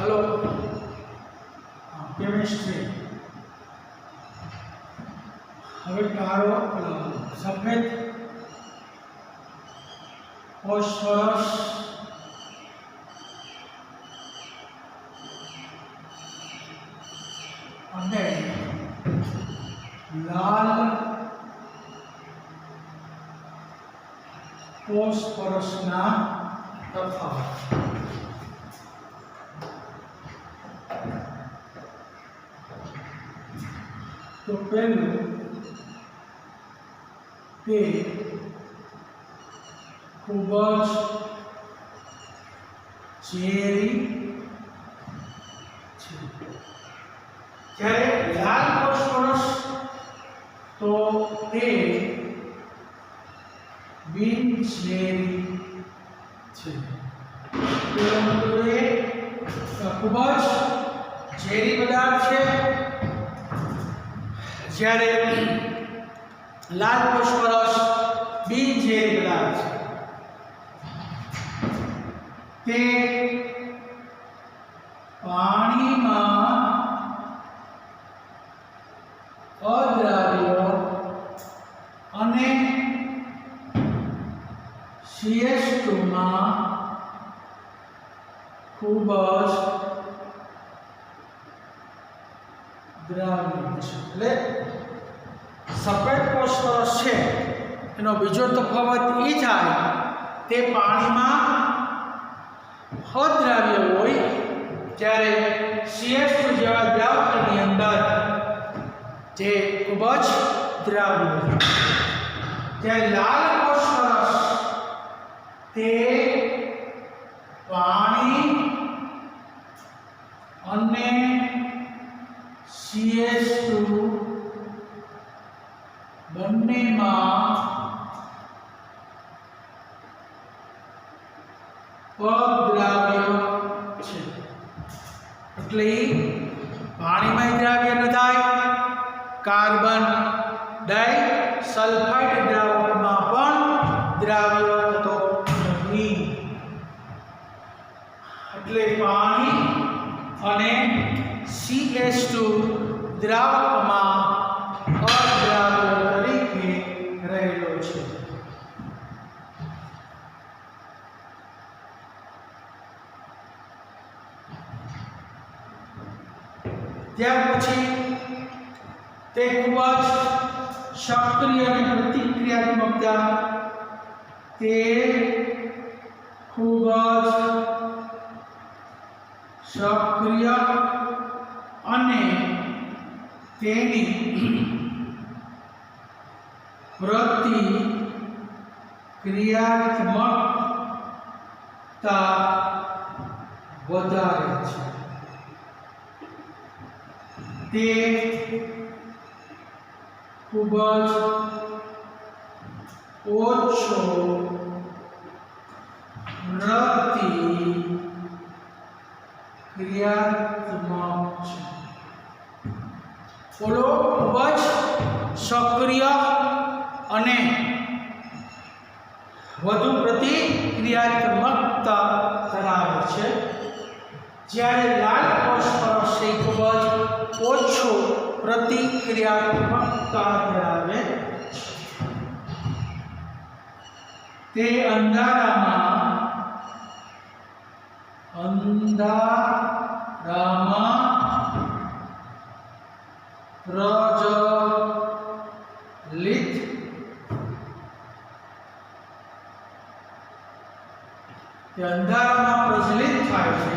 चलो केमिस्ट्री હવે કાળો સફેદ ફોસ્ફરસ અને લાલ ફોસ્ફરસના તફાવત તો પહેલું તે ખૂબ જ ઝેરી છે જ્યારે લાલ ફોસ્ફરસ તો તે બિનઝેરી છે પરંતુ એ ખૂબ જ ઝેરી પદાર્થ છે જ્યારે લાલ ફોસ્ફરસ બિનઝેરી પદાર્થ છે તે પાણીમાં અદ્રાવ્ય અને CH2 માં ખૂબ જ દ્રાવ્ય છે એટલે સફેદ ફોસ્ફરસ છે એનો બીજો તફાવત એ થાય તે પાણીમાં અદ્રાવ્ય હોય જ્યારે CH2 જેવા દ્રાવકની અંદર જે ખૂબ જ દ્રાવ્ય હોય ત્યારે લાલ ફોસ્ફરસ તે પાણી અને CH2 બંનેમાં અદ્રાવ્ય છે એટલે પાણીમાં દ્રાવ્ય ન થાય કાર્બન ડાઇસલ્ફાઇડ દ્રાવકમાં પણ દ્રાવ્ય થતો નથી એટલે પાણી અને CH2 દ્રાવકમાં અદ્રાવ્ય તરીકે રહેલો છે ત્યાર પછી તે ખૂબ જ સક્રિય અને પ્રતિક્રિયાત્મકતા તે ખૂબ જ સક્રિય અને તેની પ્રતિક્રિયાત્મકતા વધારે છે તે ખૂબ જ ઓછો પ્રતિક્રિયાત્મક છે ઓલો ખૂબ જ સક્રિય અને વધુ પ્રતિક્રિયાત્મકતા ધરાવે છે જ્યારે લાલ ફોસ્ફરસ એ ખૂબ જ ઓછો પ્રતિક્રિયાત્મકતા ધરાવે તે અંધારામાં પ્રજ્વલિત તે અંધારામાં પ્રજ્વલિત થાય છે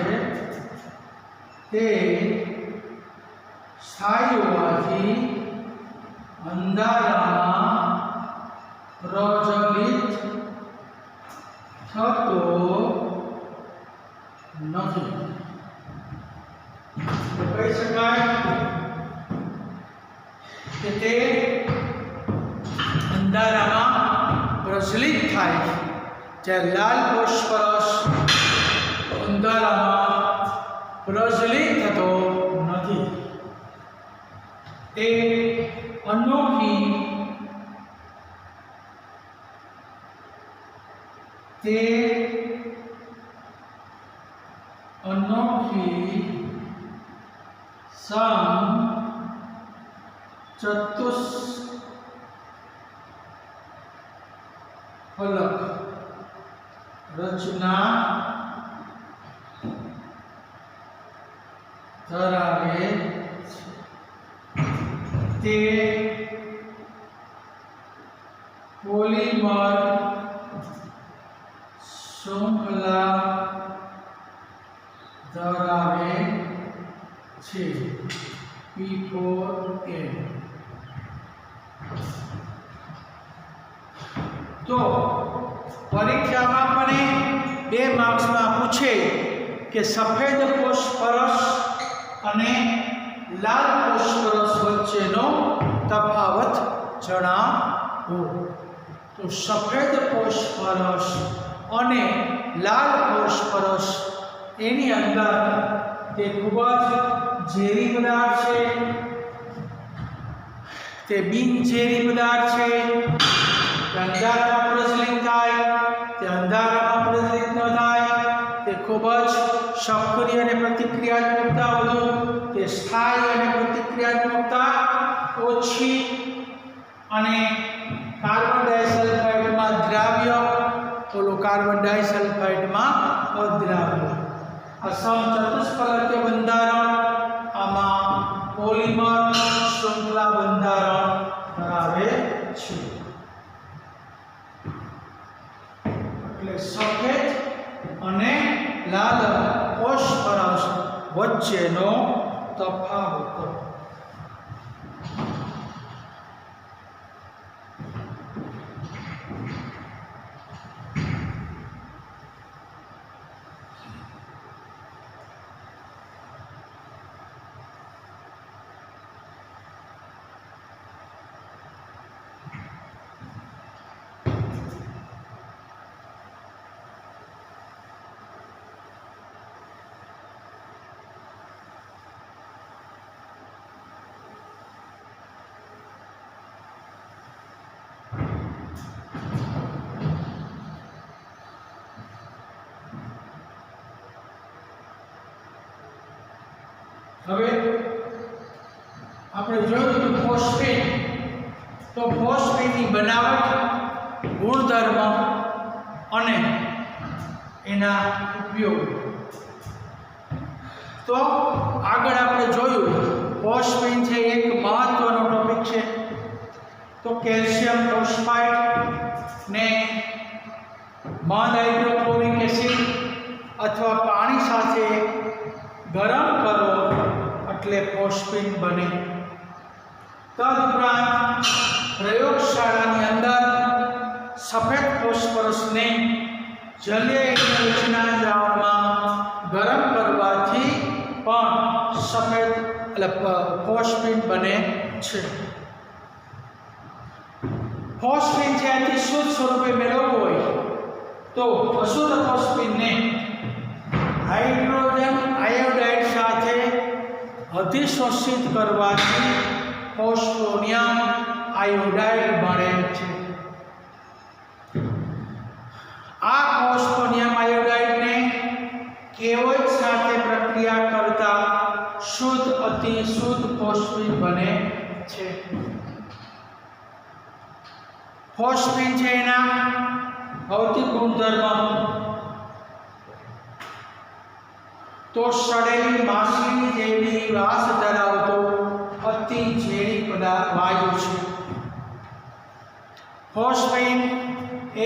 તે સ્થાયી હોવાથી અંધારામાં પ્રજ્વલિત થતો નથી તો કહી શકાય કે તે અંધારામાં પ્રજ્વલિત થાય છે જ્યારે લાલ ફોસ્ફરસ અંધારામાં પ્રજ્વલિત થતો નથી તે અનોખી તે અનોખી अनोखी समचतुष्फलक रचना धरावे ते પોલિમર શૃંખલા ધરાવે છે P4N. તો પરીક્ષામાં પણ 2 માર્ક્સમાં પૂછે કે સફેદ ફોસ્ફરસ અને લાલ ફોસ્ફરસ વચ્ચેનો તફાવત જણાવો. તો સફેદ ફોસ્ફરસ અને લાલ ફોસ્ફરસ એની અંદર તે ખૂબ જ ઝેરી પદાર્થ છે, તે બિનઝેરી પદાર્થ છે. તે અંધારામાં પ્રજ્વલિત થાય, તે અંધારામાં પ્રજ્વલિત ન થાય, તે ખૂબ જ સક્રિય અને પ્રતિક્રિયાત્મકતા વધુ, તે સ્થાયી અને પ્રતિક્રિયાત્મકતા ઓછી, અને કાર્બન ડાઇસલ્ફાઇડમાં દ્રાવ્ય, ઓલો કાર્બન ડાઇસલ્ફાઇડમાં અદ્રાવ્ય. આ સમચતુષ્ફલકીય બંધારણ આમાં પોલિમર શૃંખલા બંધારણ ધરાવે છે. એટલે સફેદ અને લાલ ફોસ્ફરસ વચ્ચેનો તફાવત. હવે આપણે જોયું કે ફોસ્ફેટ, તો ફોસ્ફેટની બનાવટ, ગુણધર્મ અને એના ઉપયોગ. તો આગળ આપણે જોયું ફોસ્ફેટ છે એક મહત્વનો ટોપિક છે. તો કેલ્શિયમ ફોસ્ફાઇડ ને મંદ હાઇડ્રોક્લોરિક એસિડ અથવા પાણી સાથે ગરમ કરો એટલે ફોસ્ફેટ બને. તદુપરાંત પ્રયોગશાળાની અંદર સફેદ ફોસ્ફરસને જલીય રચના દ્રાવણમાં ગરમ કરવાથી પણ સફેદ એટલે ફોસ્ફેટ બને છે. ફોસ્ફેટ છે અતિ શુદ્ધ સ્વરૂપે મેળવવું હોય તો અશુદ્ધ ફોસ્ફેટને હાઇડ્રોજન આયોડાઇડ સાથે અધિશોષિત કરવાથી ફોસ્ફોનિયમ આયોડાઇડ મળે છે. આ ફોસ્ફોનિયમ આયોડાઇડને કેઓચ સાથે પ્રક્રિયા કરતા શુદ્ધ અતિ શુદ્ધ ફોસ્ફેટ બને છે. ફોસ્ફેટ છે એના ભૌતિક ગુણધર્મ તો સડેલી માછલી જેવી વાસ ધરાવતો અતિ ઝેરી પદાર્થ વાયુ છે. ફોસ્ફેટ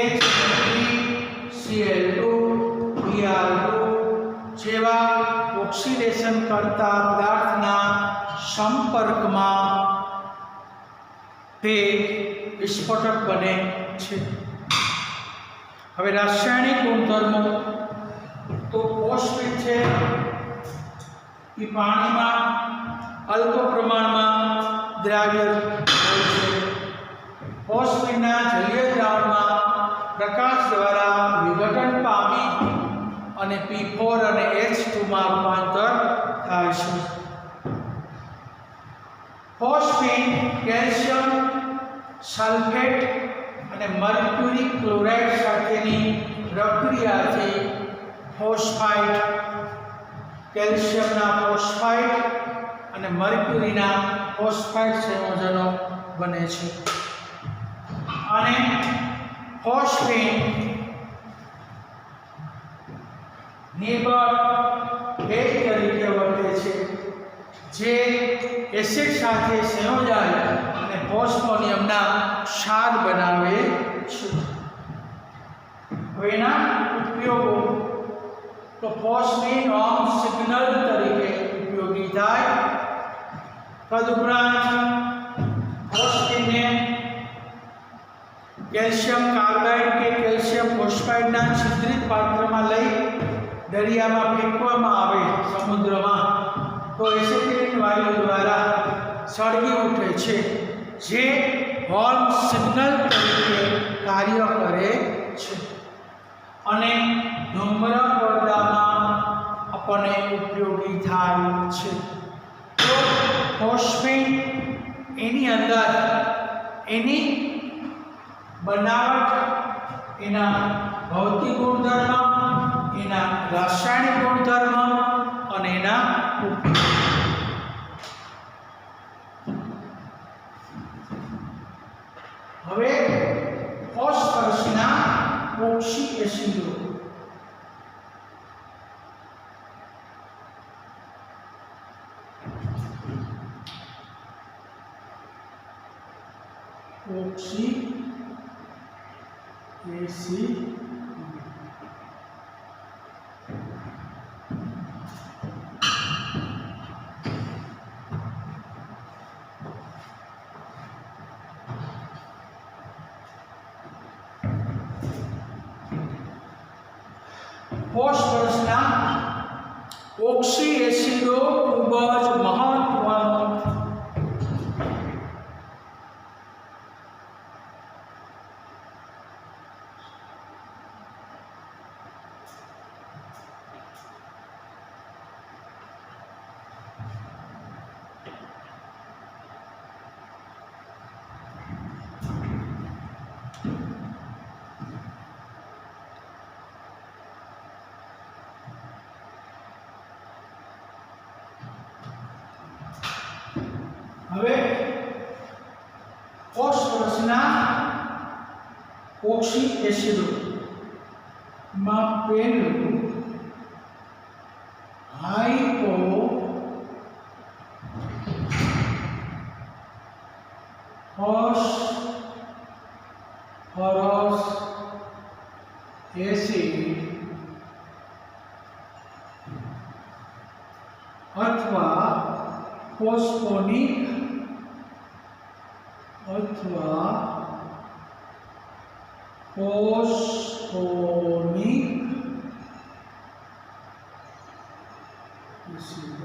HCl2 Br2 જેવા ઓક્સિડેશન કરતા પદાર્થના સંપર્કમાં તે વિસ્ફોટક બને છે. હવે રાસાયણિક ગુણધર્મો તો ફોસ્ફેટ છે એ પાણીમાં અલ્પ પ્રમાણમાં દ્રાવ્ય હોય છે. ફોસ્ફેટના જલીય દ્રાવણમાં પ્રકાશ દ્વારા વિઘટન પામી અને P4 અને H2 માં રૂપાંતર થાય છે. ફોસ્ફેટ કેલ્શિયમ સલ્ફેટ અને મર્ક્યુરી ક્લોરાઇડ સાથેની પ્રક્રિયાથી ફોસ્ફાઇટ કેલ્શિયમના ફોસ્ફાઇડ અને મર્ક્યુરીના ફોસ્ફાઇડ સંયોજનો બને છે. અને ફોસ્ફેટ નિર્બળ ભેજ તરીકે વર્તે છે, જે એસિડ સાથે સંયોજાય અને ફોસ્ફોનિયમના ક્ષાર બનાવે છે. હવે એના ઉપયોગો તો ફોસ્ફેટ સિગ્નલ તરીકે ઉપયોગી થાય. તદુપરાંત ફોસ્ફેટને કેલ્શિયમ કાર્બાઇડ કે કેલ્શિયમ ફોસ્ફાઇડના છિદ્રિત પાત્રમાં લઈ દરિયામાં ફેંકવામાં આવે સમુદ્રમાં તો એસિટિલિન વાયુ દ્વારા સળગી ઉઠે છે, જે હોર્ન સિગ્નલ તરીકે કાર્ય કરે છે અને ધૂમ્રપર્દામાં આપણને ઉપયોગી થાય છે. તો ફોસ્ફેટ એની અંદર એની બનાવટ, એના ભૌતિક ગુણધર્મ, એના રાસાયણિક ગુણધર્મ અને એના હવે ફોસ્ફરસના ઓક્સી એસિડો. ઓક્સી એસિડ ફોસ્ફરસના ઓક્સી એસિડો ખૂબ જ મહત્વનો હવે ફોસ્ફરસના ઓક્સી એસિડો માં પહેલું હાઇપો ફોસ્ફરસ એસિડ અથવા ફોસ્ફોનિક અથવા ફોસ્ફોનિક એસિડ.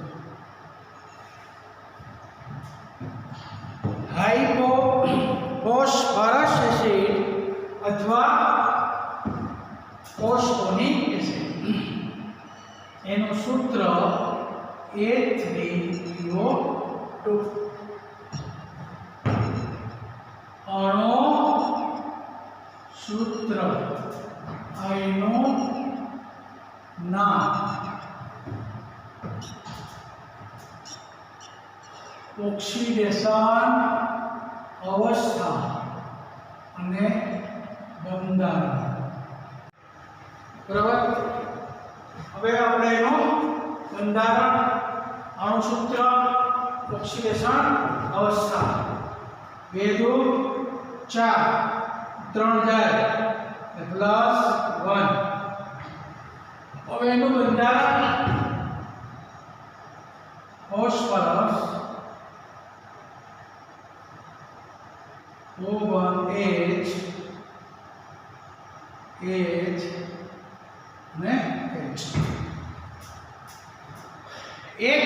હાઇપો ફોસ્ફરસ એસિડ અથવા ફોસ્ફોનિક એસિડ એનું સૂત્ર A3PO2. અણુ સૂત્ર આયનો નામ ઓક્સિડેશન અવસ્થા અને બંધારણ. બરાબર. હવે આપણે એનું બંધારણ, અણુસૂત્ર, ઓક્સિડેશન અવસ્થા, 2 2 4 3 જાય +1. હવે એનું બંધારણ ફોસ્ફરસ O1H H ને H. એક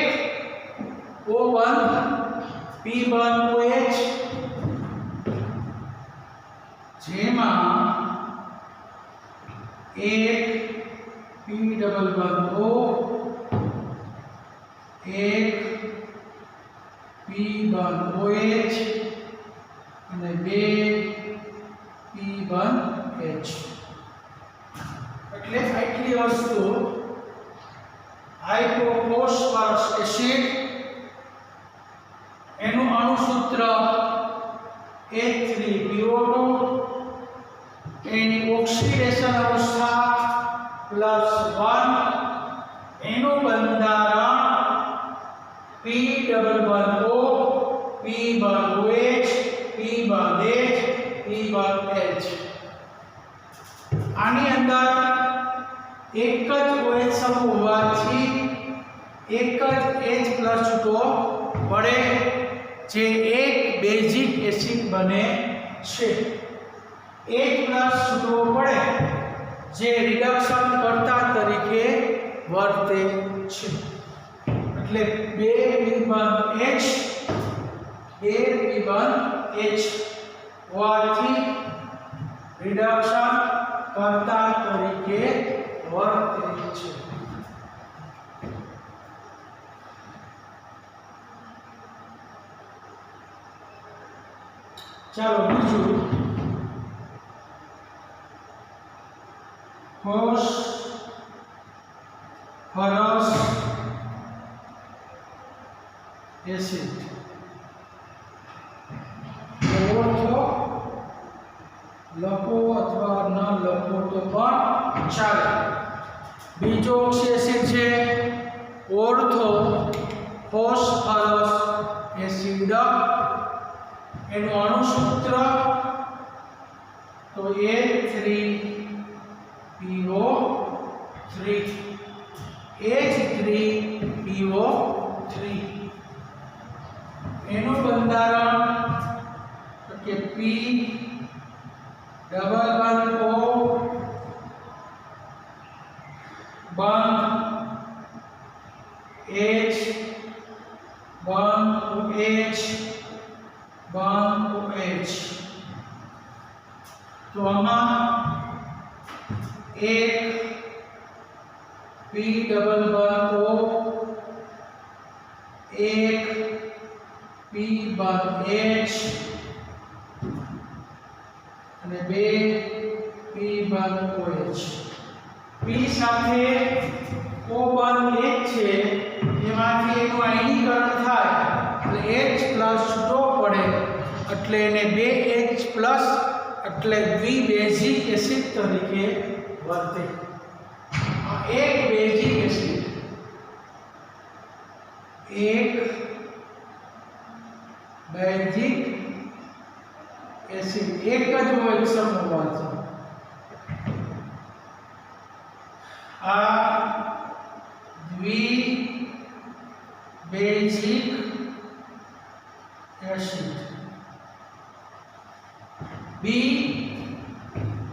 O1 P1OH જેમાં એક P11O એક P1OH અને 2 P1H. એટલે આટલી વસ્તુ હાઇપો ફોસ્ફરસ એસિડ, એનું અણુસૂત્ર H3PO2, એની ઓક્સિડેશન અવસ્થા +1, એનું બંધારણ P-double-bond-O, P-bond-OH, P-bond-H, P-bond-H. આની અંદર એક જ OH સમૂહ હોવાથી એક જ H+ છૂટો પડે, જે એક બેઝિક એસિડ બને છે. H+ છૂટવો પડે જે રિડક્શન કર્તા તરીકે વર્તે છે. એટલે 2 P-bond H હોવાથી રિડક્શન કર્તા તરીકે વર્તે છે. ચાલો બીજું, ફોસ્ફરસ એસિડ. ઓળખો, લખો અથવા ન લખો તો પણ ચાલે. બીજો એસિડ છે ઓર્થો ફોસ્ફરસ એસિડ. એનું અણુસૂત્ર તો H3PO3, H3PO3. એનું બંધારણ તો કે P-double-bond-O, H, H, H. તો આમાં એક P-double-bond-O, એક P-bond-H અને બે P-bond-OH. P સાથે O બંધ H છે, એમાંથી એનું આયનીકરણ થાય એટલે H+ છૂટો પડે, એટલે એને 2H+ એટલે દ્વિબેઝિક એસિડ તરીકે વર્તે. આ એક બેઝિક એસિડ, એક બેઝિક એસિડ, એક જ OH સમૂહ હોવાથી આ દ્વિબેઝિક એસિડ.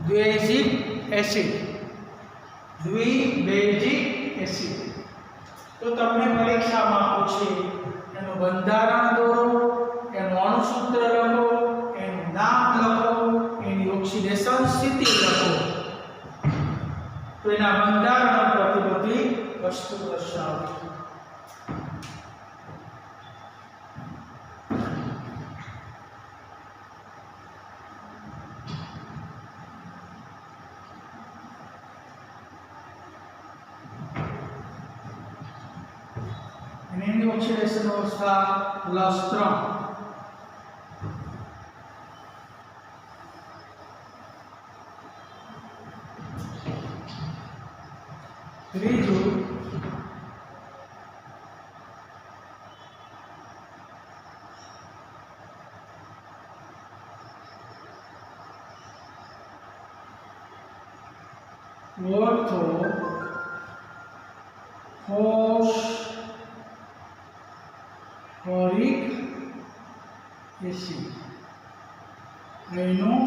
દ્વિબેઝિક એસિડ, દ્વિબેઝિક એસિડ. તો તમને પરીક્ષામાં પૂછે એનું બંધારણ દોરો, એનું અણુસૂત્ર લખો, એનું નામ લખો, એની ઓક્સિડેશન સ્થિતિ લખો. તો એના બંધારણ પરથી બધી વસ્તુ દર્શાવો. એની ઓક્સિડેશન અવસ્થા +3. ત્રીજું, ઓર્થો ફોસ્ફોરિક એસિડ. એનું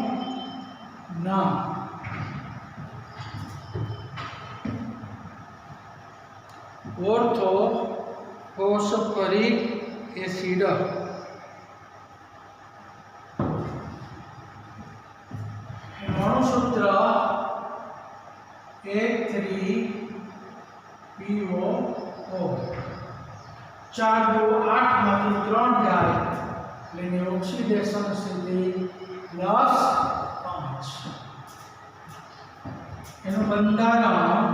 નામ ઓર્થો ફોસ્ફોરિક એસિડ. અણુસૂત્ર H3PO. 4 2 8 માંથી 3 જાય એટલે એની ઓક્સિડેશન સ્થિતિ +5. એનું બંધારણ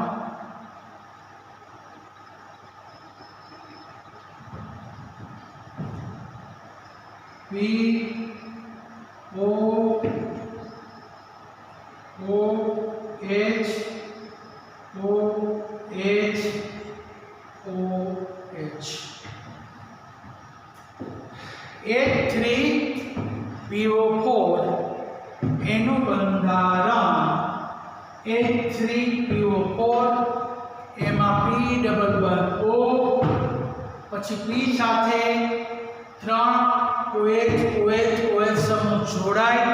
H3PO4 એનું બંધારણ H3PO4 એમાં P ડબલ બોન્ડ O પછી P સાથે 3 OH સમૂહ જોડાય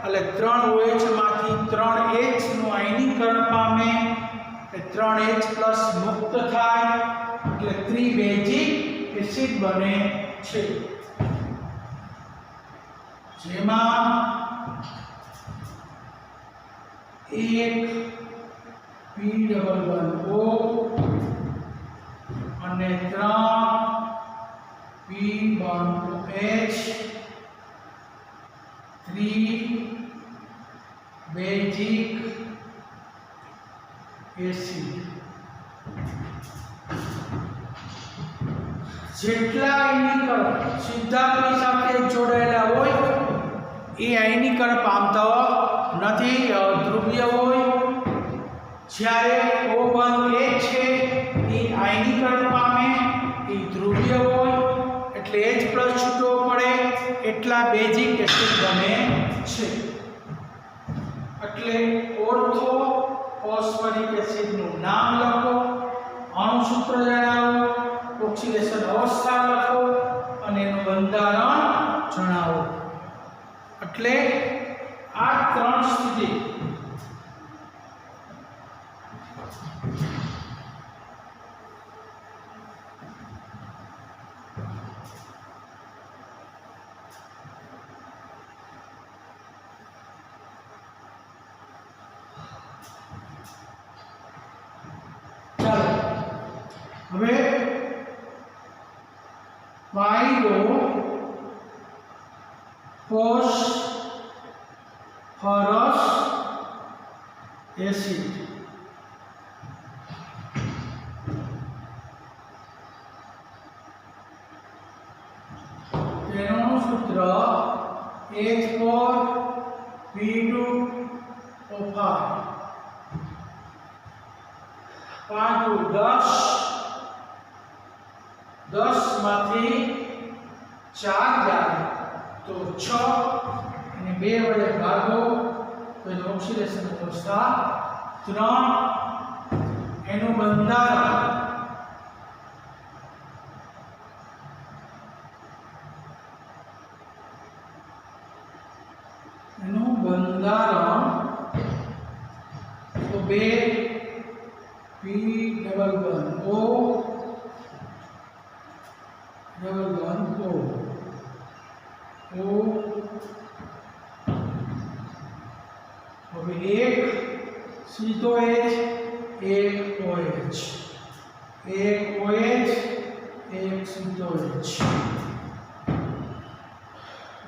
એટલે 3 OH માંથી 3 H નું આયનીકરણ પામે એટલે 3 H પ્લસ મુક્ત થાય એટલે ત્રિબેઝિક એસિડ બને છે જેમાં એક P ડબલ બોન્ડ O અને 3 P bond H 3 basic acid જેટલા આયનીકરણ સીધા P સાથે જોડાયેલા હોય એ આયનીકરણ પામતા નથી ધ્રુવીય હોય જ્યારે O1 H છે એ આયનીકરણ પામે એ ધ્રુવીય હોય એટલે H પ્લસ છૂટવો પડે એટલા બેઝિક એસિડ બને છે એટલે ઓર્થો ફોસ્ફરિક એસિડ નું નામ લખો અણુસૂત્ર જણાવો ઓક્સિડેશન અવસ્થા લખો અને એનું બંધારણ જણાવો એટલે આ ત્રણ સ્થિતિ હવે પાયરો ફોસ્ફરસ એસિડ તેનું સૂત્ર H4P2O5 5 10 માંથી 4 જાય તો 6 અને 2 વડે ભાગો તો એની ઓક્સિડેશન અવસ્થા 3 એનું બંધારણ તો 2 P double bond O double bond O હવે એક સીધો H એક OH એક OH એક સીધો H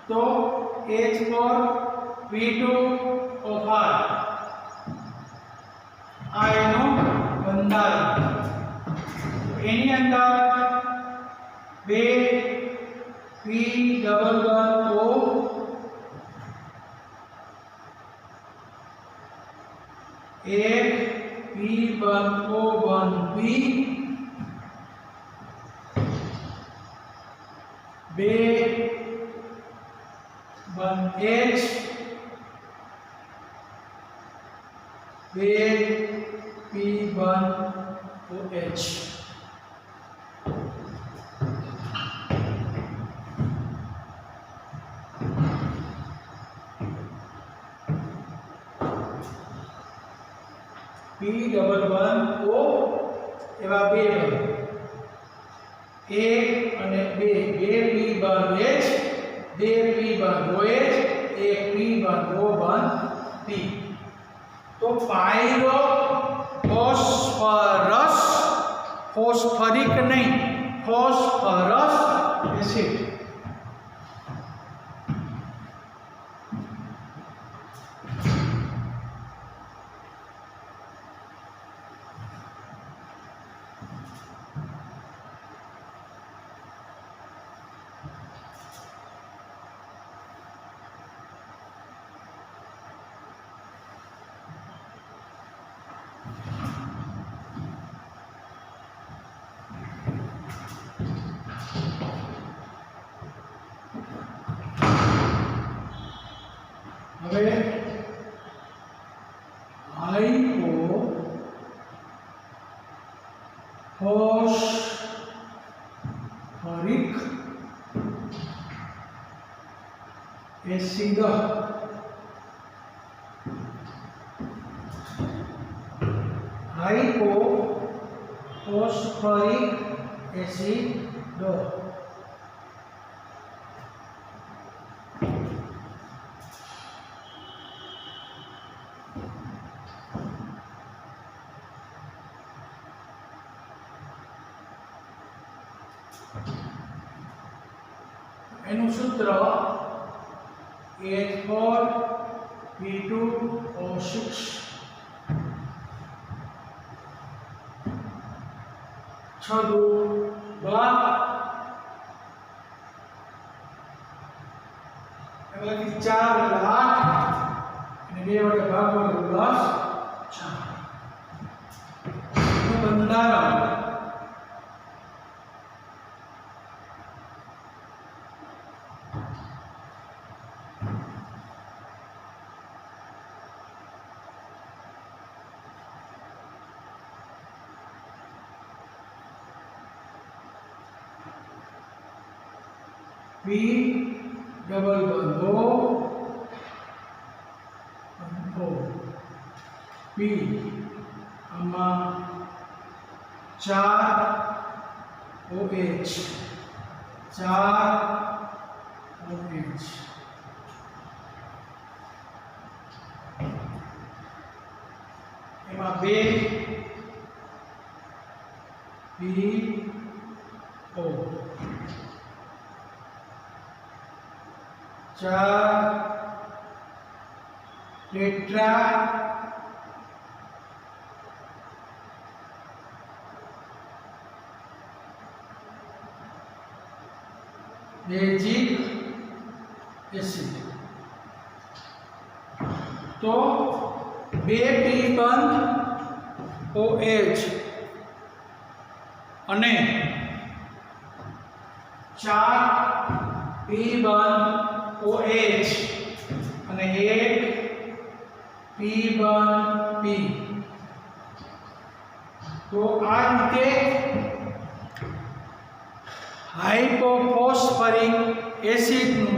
તો H4P2O5 આ એનું બંધારણ એની અંદર 2 P ડબલ બોન્ડ O एक P bond O bond P 2 bond H 2 P bond OH P double bond O एवा 2 बोन्ड 1 અને 2 2 P bond H 2 P bond OH 1 P bond O bond P तो pyro phosphorus phosphoric नहीं phosphorus acid phosphoric acid hypophosphoric acid એનું સૂત્ર H4P2O6 છદુ 12 એટલે કે 4 એટલે 8 અને 2 વડે ભાગો એટલે 10 4 નું બંધારણ P double bond O P आमा 4 OH 4 OH एमा 2 P O 4 tetra basic acid तो 2 P बंध OH અને 4 P बंध OH અને 1 P बंध P तो आ रीते हाइपोफॉस्फरिक एसिड નું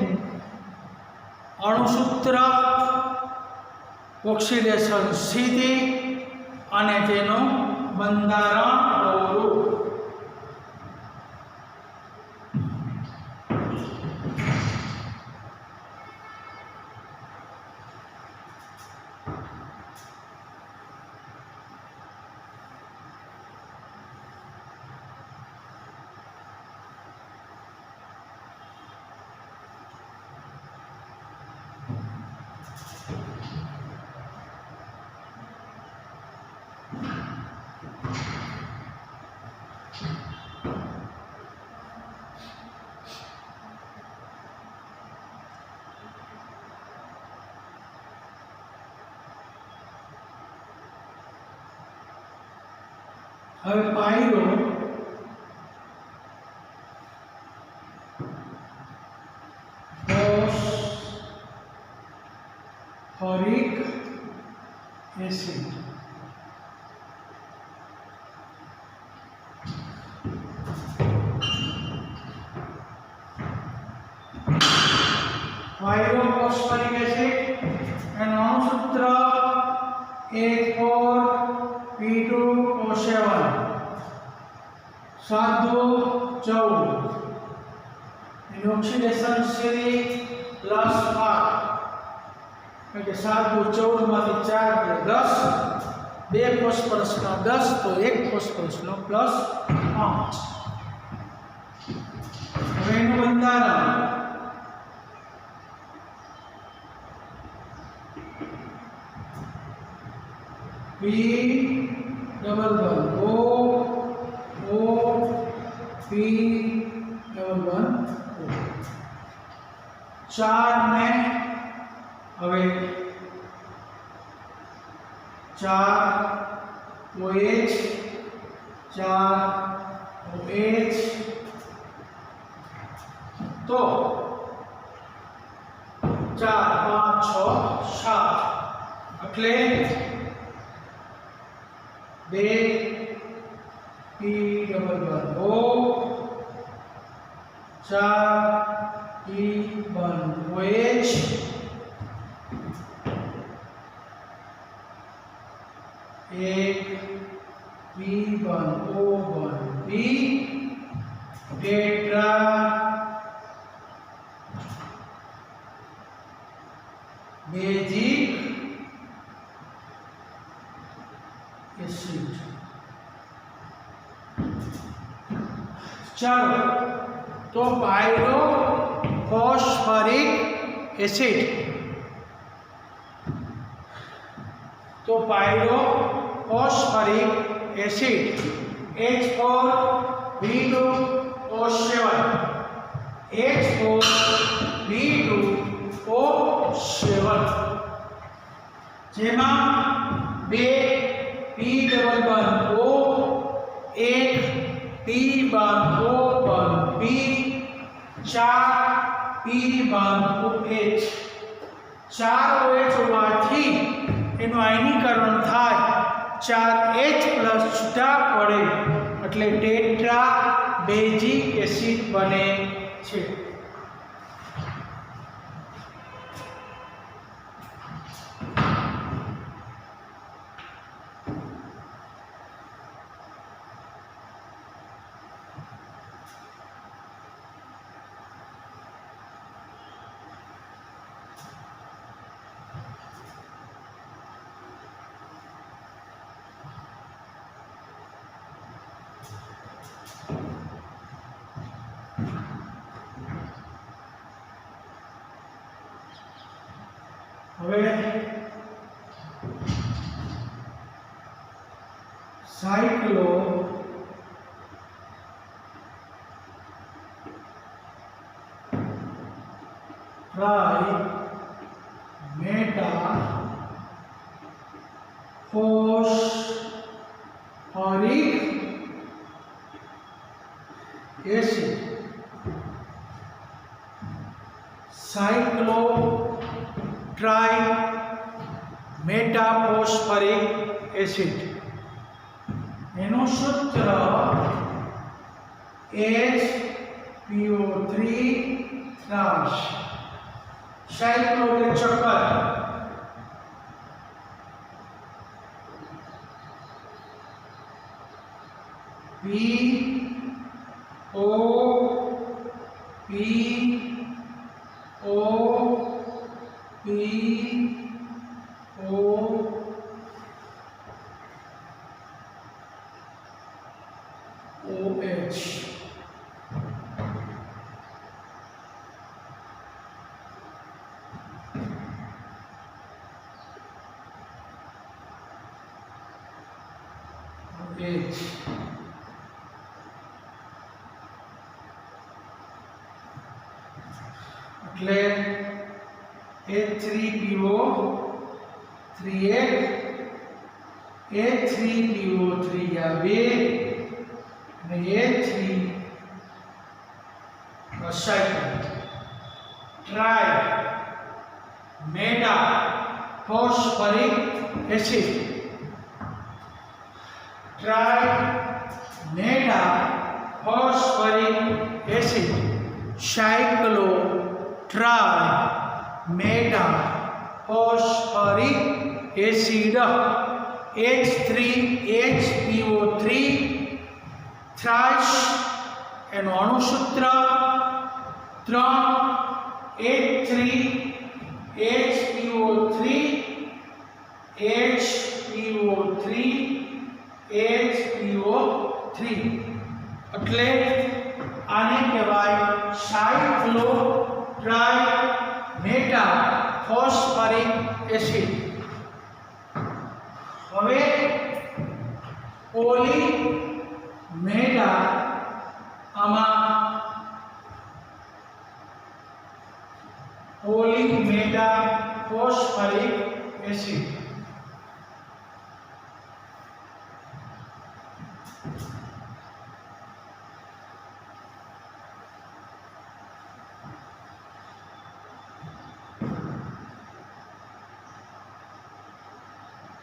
અણુસૂત્ર ઓક્સિડેશન સ્થિતિ અને તેનું બંધારણ દોરો હવે પાયરો ફોસ્ફરિક એસિડ પાયરોફોસ્ફરિક એસિડ એનું અણુસૂત્ર H4P2O7 साधु 14 ऑक्सीडेशन श्रेणी +8 એટલે 7 * 14 માંથી 4 એટલે 10 2 ફોસ્ફરસનો 10 તો 1 ફોસ્ફરસનો +5 હવે એનું બંધારણ P double bond O O P double bond O 4 ने હવે 4 OH 4 OH तो 4 5 6 7 એટલે 2 P डबल 4 P बन OH, 1 P बन O bond B, tetra basic acid. चलो तो पायरो फॉस्फरिक एसिड, तो pyro phosphoric acid H4B2O7, H4B2O7 જેમાં 2 P double bond O, 1 P बन O बन B, 4 P बन OH, 4 OH होवाथी एनु आयनीकरण थाय 4H प्लस छूटा पड़े એટલે टेट्रा बेजिक एसिड बने छे। હવે cyclo tri meta phosphoric acid, cyclo tri meta phosphoric acid एनो सूत्र HPO3 ट्रांस। साइक्लो के चक्कर P O P O P O OH, H એટલે H3PO3 H3PO3 या 2 અને H3 cyclo tri meta phosphoric acid, tri meta phosphoric acid, cyclo tri meta phosphoric acid H3HPO3 thrice एनो अणुसूत्र 3H3HPO3 HPO3 HPO3 એટલે આને કહેવાય cyclo tri meta phosphoric acid. હવે poly meta આમાં poly meta phosphoric acid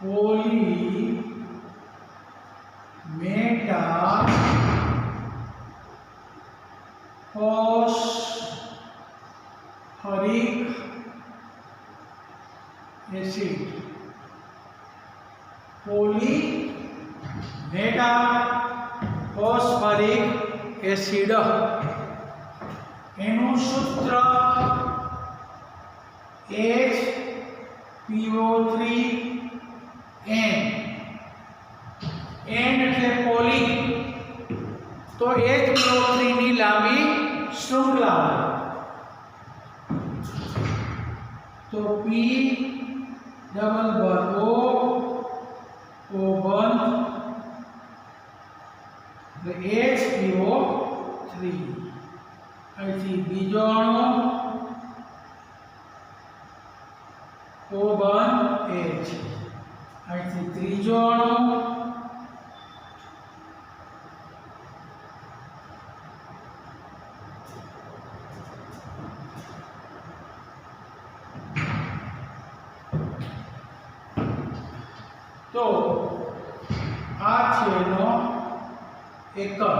poly meta phosphoric acid poly meta phosphoric acid એનું સૂત્ર HPO3N N એટલે પોલી તો HPO3 ની લાંબી શૃંખલા તો P ડબલ બંધ O બંધ HPO3 અહીંથી બીજો અણુ O બંધ H અહીંથી ત્રીજો અણુ તો આ છે એનો એકમ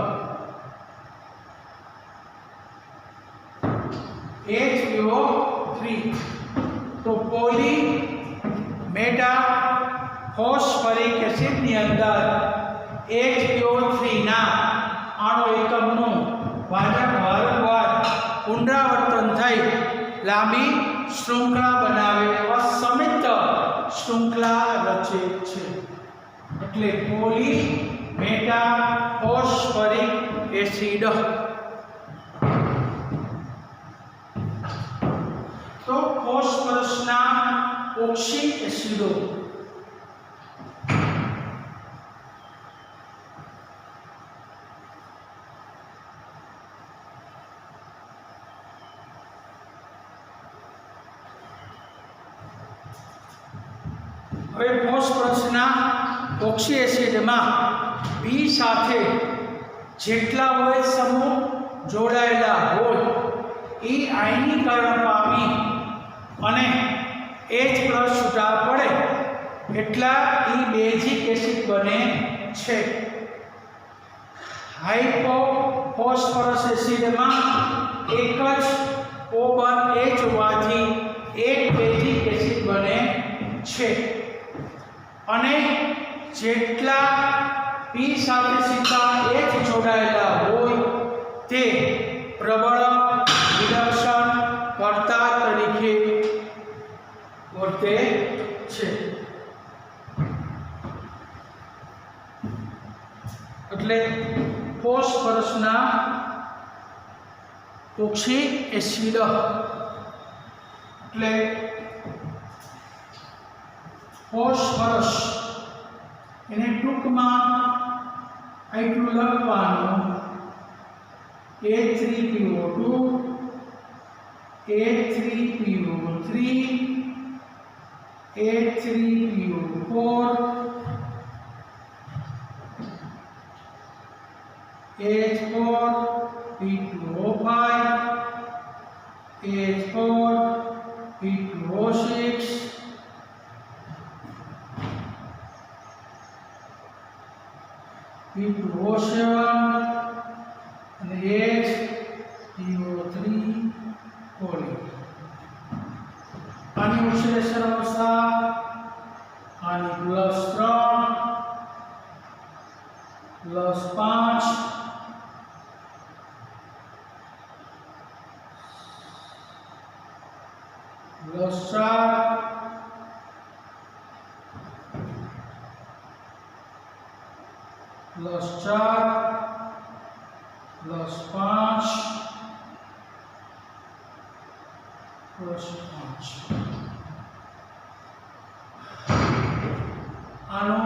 HPO3 તો પોલી મેટા ફોસ્ફરિક એસિડ ની અંદર HPO3 ના અણુ એકમનું વારંવાર પુનરાવર્તન થઈ લાંબી શૃંખલા બનાવે અસમિત શૃંખલા રચે છે એટલે પોલી મેટા ફોસ્ફરિક એસિડ તો ફોસ્ફરસના ઓક્સી એસિડો હવે ફોસ્ફરસના ઓક્સી એસિડમાં B સાથે જેટલા OH સમૂહ જોડાયેલા હોય એ આયનીકરણ પામી અને H+ છૂટા પડે એટલા એ બેઝિક એસિડ બને છે હાઇપોફોસ્ફરસ એસિડમાં એક જ O બંધ H હોવાથી એક બેઝિક એસિડ બને છે અને જેટલા P સાથે સીધા H જોડાયેલા હોય તે પ્રબળ રિડક્શન કર્તા તરીકે વર્તે છે એટલે ફોસ્ફરસના ઓક્સી એસિડ એટલે ફોસ્ફરસ એને ટૂંકમાં આટલું લખવાનું A3PO2 A3PO3 A3PO4 H4 P2O5 H4 P2O6 P2O7 અને HPO3 પોલી આની ઓક્સિડેશન અવસ્થા આની +3 +5 +4 +5 આનો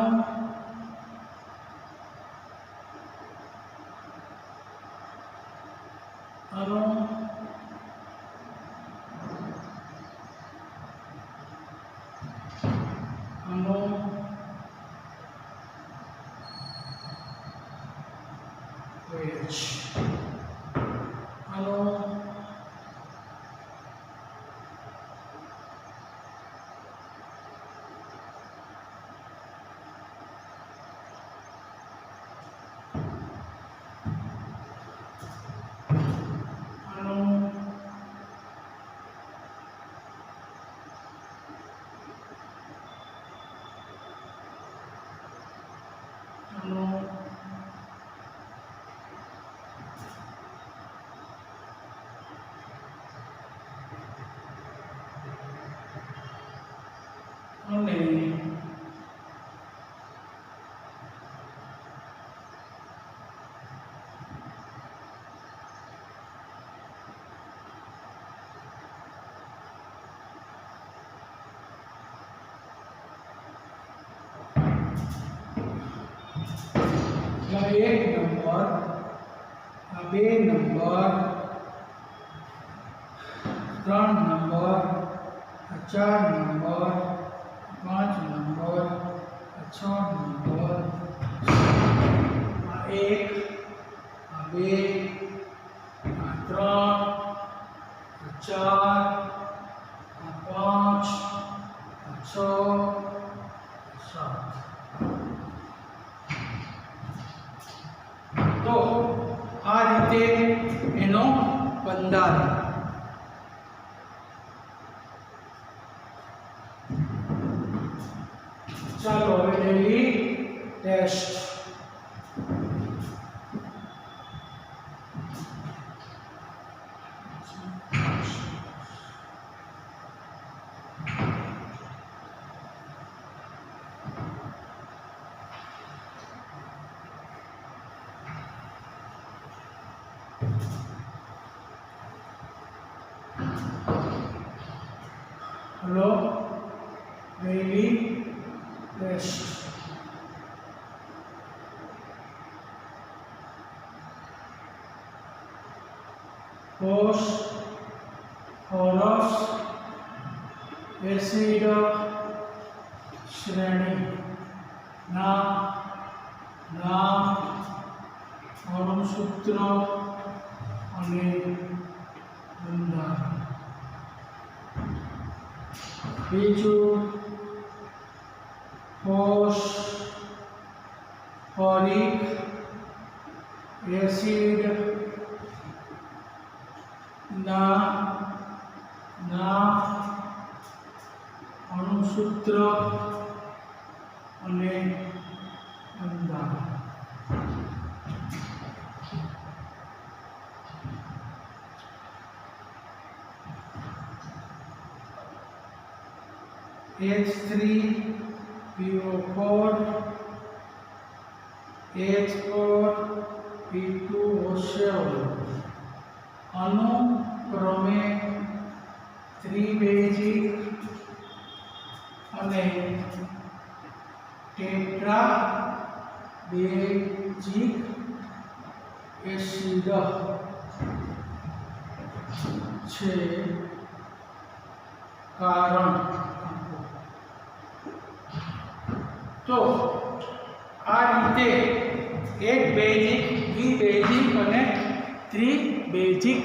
અને એક નંબર, આ બે નંબર, 3 નંબર, આ 4 નંબર, 5 નંબર, આ 6 નંબર, આ 1, આ 2, આ 3, આ 4, આ 5, આ 6, 7. તો આ રીતે એનો બંધારણ. ચાલો હવે daily test. Hello daily test. કોષ, હોરસ, એસિડ, શ્રેણી, નામ, અણુસૂત્ર અને બંધારણ. બીજું કોષ, ફોલિક એસિડ, નામ, અણુસૂત્ર અને બંધારણ. H3PO4 H4P2O7 અનુક્રમે ત્રિબેઝિક અને ટેટ્રાબેઝિક એસિડ છે. કારણ તો આ રીતે એક બેઝિક, દ્વિબેઝિક અને ત્રિબેઝિક